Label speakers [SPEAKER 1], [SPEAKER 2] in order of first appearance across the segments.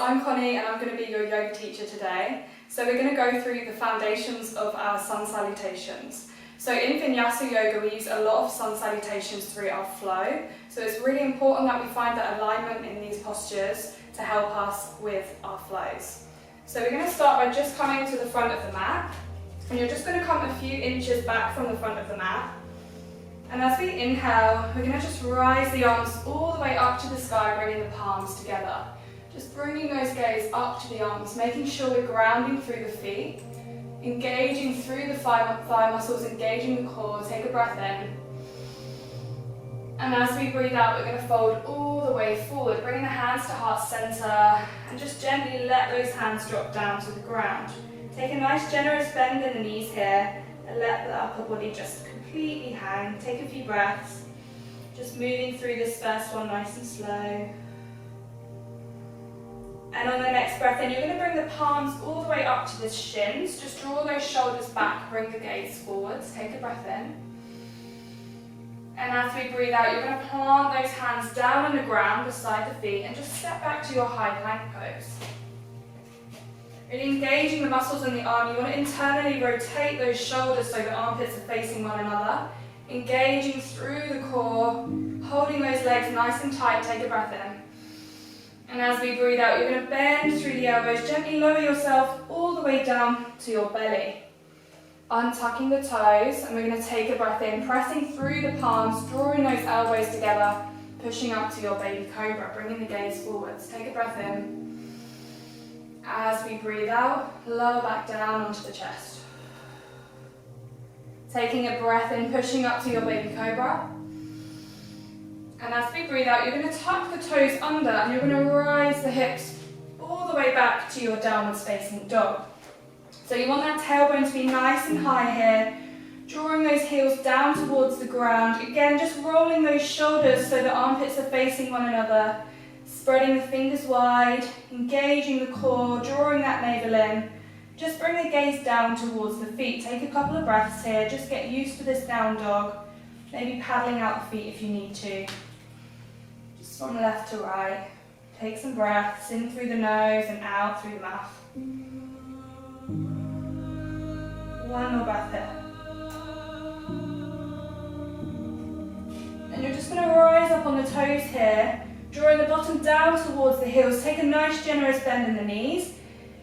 [SPEAKER 1] I'm Connie and I'm going to be your yoga teacher today. So we're going to go through the foundations of our Sun Salutations. So in Vinyasa Yoga we use a lot of Sun Salutations through our flow. So it's really important that we find that alignment in these postures to help us with our flows. So we're going to start by just coming to the front of the mat. And you're just going to come a few inches back from the front of the mat. And as we inhale, we're going to just rise the arms all the way up to the sky, bringing the palms together. Just bringing those gaze up to the arms, making sure we're grounding through the feet, engaging through the thigh muscles, engaging the core. Take a breath in. And as we breathe out, we're going to fold all the way forward, bringing the hands to heart center, and just gently let those hands drop down to the ground. Take a nice generous bend in the knees here, and let the upper body just completely hang. Take a few breaths, just moving through this first one nice and slow. And on the next breath in, you're going to bring the palms all the way up to the shins. Just draw those shoulders back, bring the gaze forwards. Take a breath in. And as we breathe out, you're going to plant those hands down on the ground beside the feet and just step back to your high plank pose. Really engaging the muscles in the arm. You want to internally rotate those shoulders so the armpits are facing one another. Engaging through the core, holding those legs nice and tight. Take a breath in. And as we breathe out, you're going to bend through the elbows, gently lower yourself all the way down to your belly. Untucking the toes, and we're going to take a breath in, pressing through the palms, drawing those elbows together, pushing up to your baby cobra, bringing the gaze forwards. Take a breath in. As we breathe out, lower back down onto the chest. Taking a breath in, pushing up to your baby cobra. And as we breathe out, you're going to tuck the toes under and you're going to rise the hips all the way back to your downwards facing dog. So you want that tailbone to be nice and high here, drawing those heels down towards the ground. Again, just rolling those shoulders so the armpits are facing one another, spreading the fingers wide, engaging the core, drawing that navel in. Just bring the gaze down towards the feet. Take a couple of breaths here, just get used to this down dog. Maybe paddling out the feet if you need to. Just from left to right. Take some breaths in through the nose and out through the mouth. One more breath here. And you're just going to rise up on the toes here, drawing the bottom down towards the heels. Take a nice generous bend in the knees.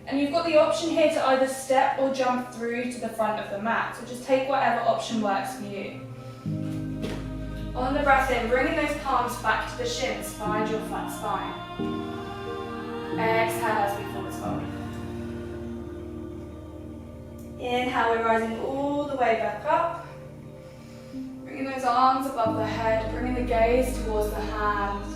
[SPEAKER 1] And you've got the option here to either step or jump through to the front of the mat. So just take whatever option works for you. On the breath in, bringing those palms back to the shins, find your flat spine. Exhale as we forwards fold. Inhale, we're rising all the way back up. Bringing those arms above the head, bringing the gaze towards the hands.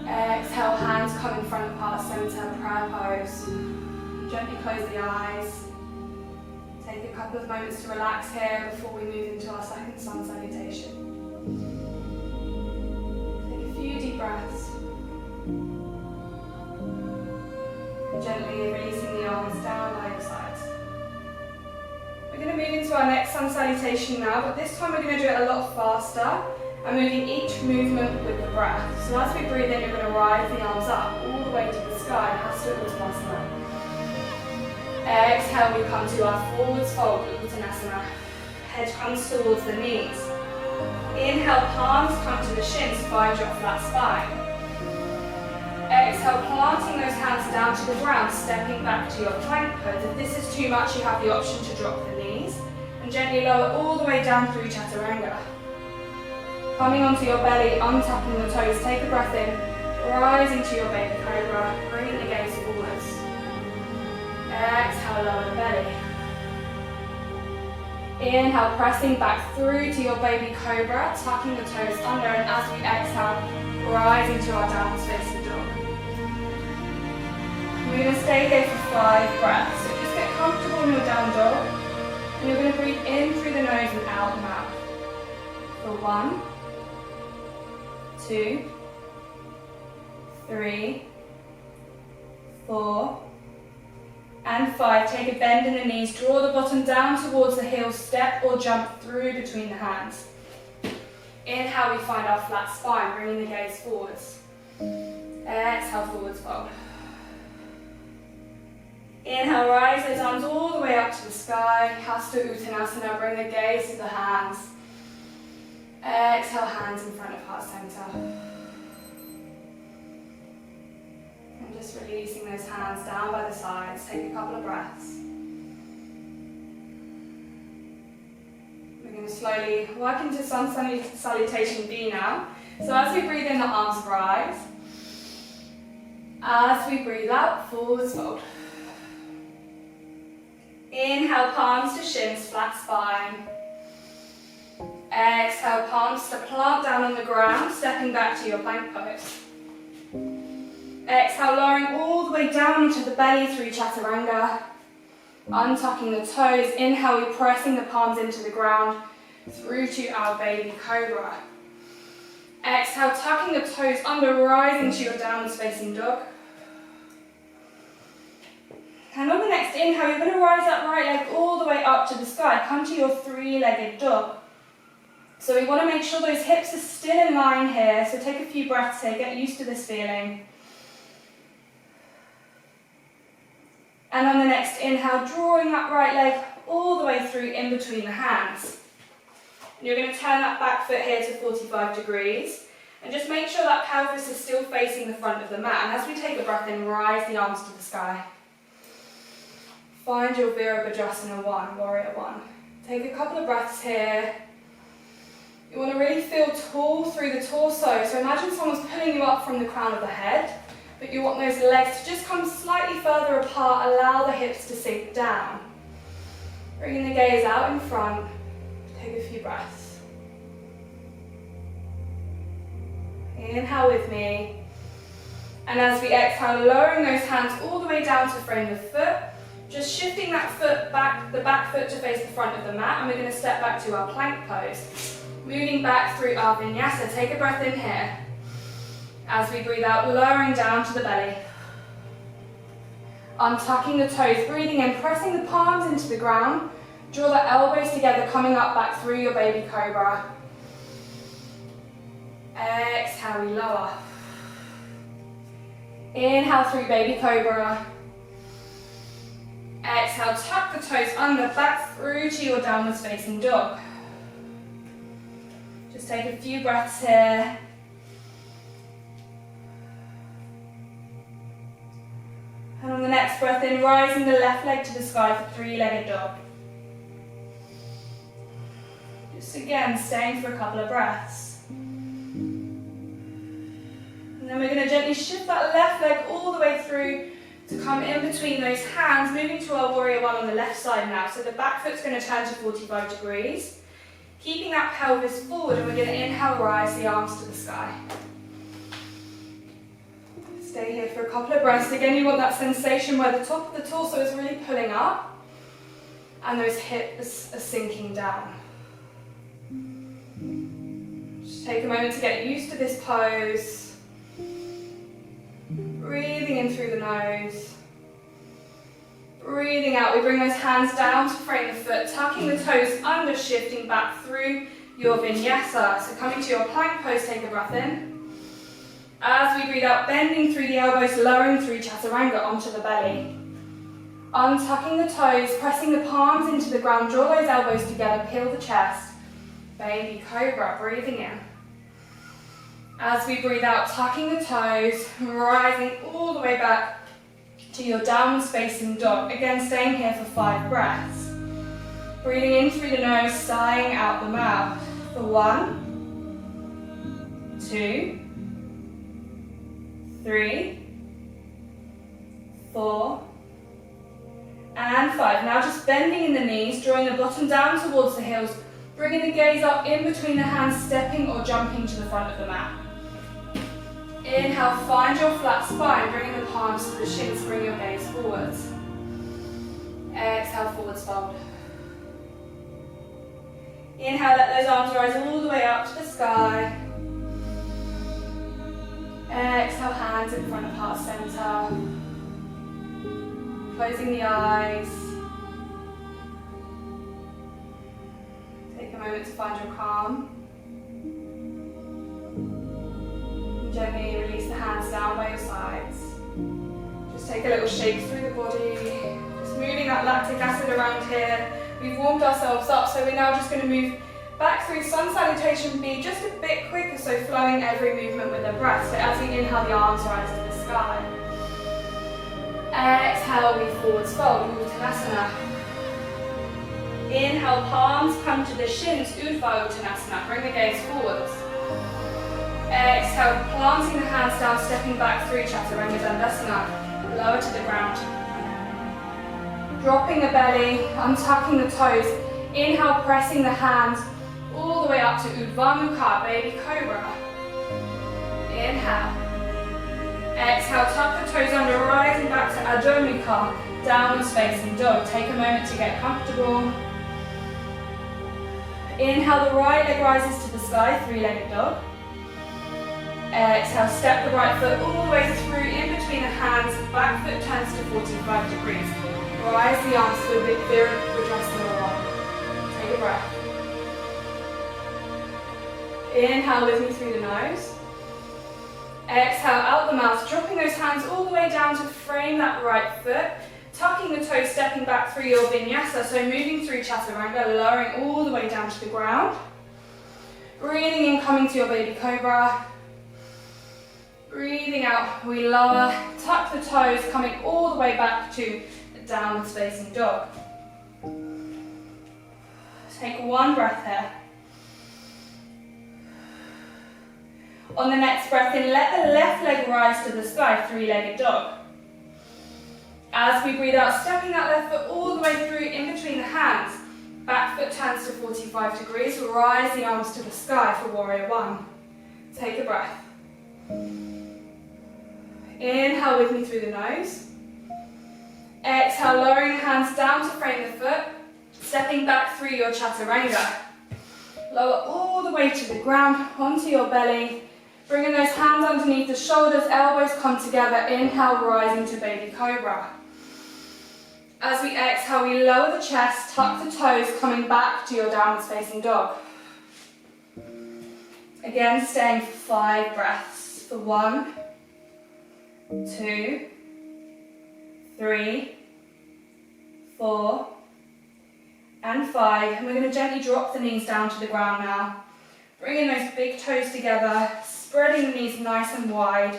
[SPEAKER 1] Exhale, hands come in front of heart center, prayer pose. Gently close the eyes. Take a couple of moments to relax here before we move into our second Sun Salutation. Take a few deep breaths. Gently releasing the arms down by your sides. We're going to move into our next Sun Salutation now, but this time we're going to do it a lot faster and moving each movement with the breath. So as we breathe in, you're going to rise the arms up all the way to the sky, Hasta Uttanasana. Exhale, we come to our forwards fold, Uttanasana. Head comes towards the knees. Inhale, palms come to the shins, find your flat spine. Exhale, planting those hands down to the ground, stepping back to your plank pose. If this is too much, you have the option to drop the knees and gently lower all the way down through Chaturanga. Coming onto your belly, untucking the toes, take a breath in, rising to your baby cobra, bringing the gaze forwards. Exhale, lower the belly. Inhale, pressing back through to your baby cobra, tucking the toes under, and as we exhale, rising to our downward facing dog. We're going to stay here for 5 breaths. So just get comfortable in your down dog, and you're going to breathe in through the nose and out the mouth. For 1, 2, 3, 4, and 5. Take a bend in the knees, draw the bottom down towards the heels, step or jump through between the hands. Inhale, we find our flat spine, bringing the gaze forwards. Exhale, forwards fold. Inhale, rise those arms all the way up to the sky. Hasta Uttanasana, bring the gaze to the hands. Exhale, hands in front of heart center. And just releasing those hands down by the sides. Take a couple of breaths. We're going to slowly work into Sun Salutation B now. So as we breathe in, the arms rise. As we breathe out, forwards fold. Inhale, palms to shins, flat spine. Exhale, palms to plant down on the ground, stepping back to your plank pose. Exhale, lowering all the way down into the belly through chaturanga. Untucking the toes. Inhale, we're pressing the palms into the ground through to our baby cobra. Exhale, tucking the toes under, rising to your downward facing dog. And on the next inhale, you're going to rise that right leg all the way up to the sky. Come to your three-legged dog. So we want to make sure those hips are still in line here. So take a few breaths here, get used to this feeling. And on the next inhale, drawing that right leg all the way through in between the hands. And you're going to turn that back foot here to 45 degrees. And just make sure that pelvis is still facing the front of the mat. And as we take a breath in, rise the arms to the sky. Find your Bardyuzha 1, warrior 1. Take a couple of breaths here. You want to really feel tall through the torso. So imagine someone's pulling you up from the crown of the head, but you want those legs to just come slightly further apart. Allow the hips to sink down. Bringing the gaze out in front. Take a few breaths. Inhale with me. And as we exhale, lowering those hands all the way down to frame the foot. Just shifting that foot back, the back foot to face the front of the mat, and we're going to step back to our plank pose. Moving back through our vinyasa. Take a breath in here. As we breathe out, lowering down to the belly. Untucking the toes, breathing in, pressing the palms into the ground. Draw the elbows together, coming up back through your baby cobra. Exhale, we lower. Inhale through baby cobra. Exhale, tuck the toes under, back through to your downwards facing dog. Just take a few breaths here. And on the next breath in, rising the left leg to the sky for three-legged dog. Just again, staying for a couple of breaths. And then we're going to gently shift that left leg all the way through to come in between those hands, moving to our warrior 1 on the left side now. So the back foot's going to turn to 45 degrees. Keeping that pelvis forward, and we're going to inhale, rise the arms to the sky. Stay here for a couple of breaths. Again, you want that sensation where the top of the torso is really pulling up and those hips are sinking down. Just take a moment to get used to this pose. Breathing in through the nose. Breathing out, we bring those hands down to frame the foot, tucking the toes under, shifting back through your vinyasa. So coming to your plank pose, take a breath in. As we breathe out, bending through the elbows, lowering through chaturanga onto the belly. Untucking the toes, pressing the palms into the ground, draw those elbows together, peel the chest. Baby cobra, breathing in. As we breathe out, tucking the toes, rising all the way back to your downwards facing dog. Again, staying here for 5 breaths. Breathing in through the nose, sighing out the mouth. For 1, 2, 3, 4, and 5. Now just bending in the knees, drawing the bottom down towards the heels, bringing the gaze up in between the hands, stepping or jumping to the front of the mat. Inhale, find your flat spine, bringing the palms to the shins, bring your gaze forwards. Exhale, forwards fold. Inhale, let those arms rise all the way up to the sky. Exhale, hands in front of heart center. Closing the eyes. Take a moment to find your calm. gently release the hands down by your sides. Just take a little shake through the body. Just moving that lactic acid around here. We've warmed ourselves up, so we're now just going to move back through Sun Salutation B just a bit quicker, so flowing every movement with the breath. So as we inhale, the arms rise to the sky. Exhale, we forwards fold, Uttanasana. Inhale, palms come to the shins, Urdhva Uttanasana. Bring the gaze forwards. Exhale, planting the hands down, stepping back through Chaturanga Dandasana. Lower to the ground. Dropping the belly, untucking the toes. Inhale, pressing the hands all the way up to Urdhva Mukha, baby cobra. Inhale. Exhale, tuck the toes under, rising back to Adho Mukha, downward facing dog. Take a moment to get comfortable. Inhale, the right leg rises to the sky, three-legged dog. Exhale, step the right foot all the way through, in between the hands, back foot turns to 45 degrees. Rise the arms to a bit Virabhadrasana. Take a breath. Inhale with me through the nose. Exhale out the mouth, dropping those hands all the way down to frame that right foot. Tucking the toes, stepping back through your vinyasa, so moving through Chaturanga, lowering all the way down to the ground. Breathing in, coming to your baby cobra. Breathing out, we lower, tuck the toes, coming all the way back to the downward facing dog. Take one breath here. On the next breath in, let the left leg rise to the sky, three-legged dog. As we breathe out, stepping that left foot all the way through, in between the hands. Back foot turns to 45 degrees, rise the arms to the sky for warrior one. Take a breath. Inhale with me through the nose. Exhale, lowering the hands down to frame the foot, stepping back through your Chaturanga. Lower all the way to the ground, onto your belly, bringing those hands underneath the shoulders, elbows come together, inhale, rising to baby cobra. As we exhale, we lower the chest, tuck the toes, coming back to your downwards facing dog. Again, staying for 5 breaths. For 1, 2, 3, 4, and 5. And we're going to gently drop the knees down to the ground now. Bringing those big toes together, spreading the knees nice and wide.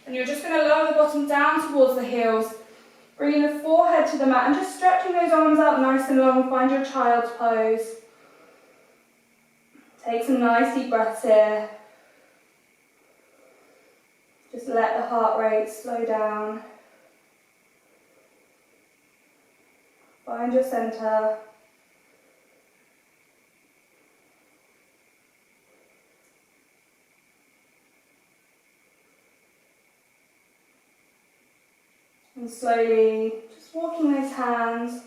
[SPEAKER 1] And you're just going to lower the bottom down towards the heels, bringing the forehead to the mat and just stretching those arms out nice and long. Find your child's pose. Take some nice deep breaths here. Just let the heart rate slow down. Find your center. And slowly, just walking those hands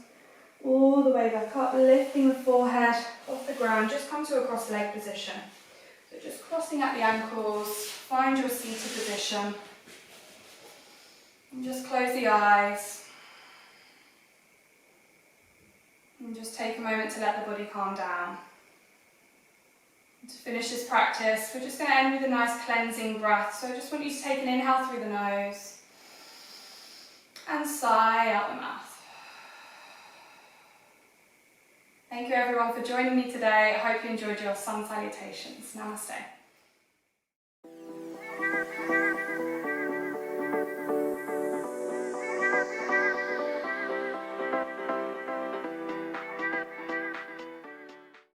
[SPEAKER 1] all the way back up, lifting the forehead off the ground, just come to a cross-leg position. So just crossing at the ankles, find your seated position. And just close the eyes. And just take a moment to let the body calm down. And to finish this practice, we're just going to end with a nice cleansing breath. So I just want you to take an inhale through the nose and sigh out the mouth. Thank you everyone for joining me today. I hope you enjoyed your Sun Salutations. Namaste.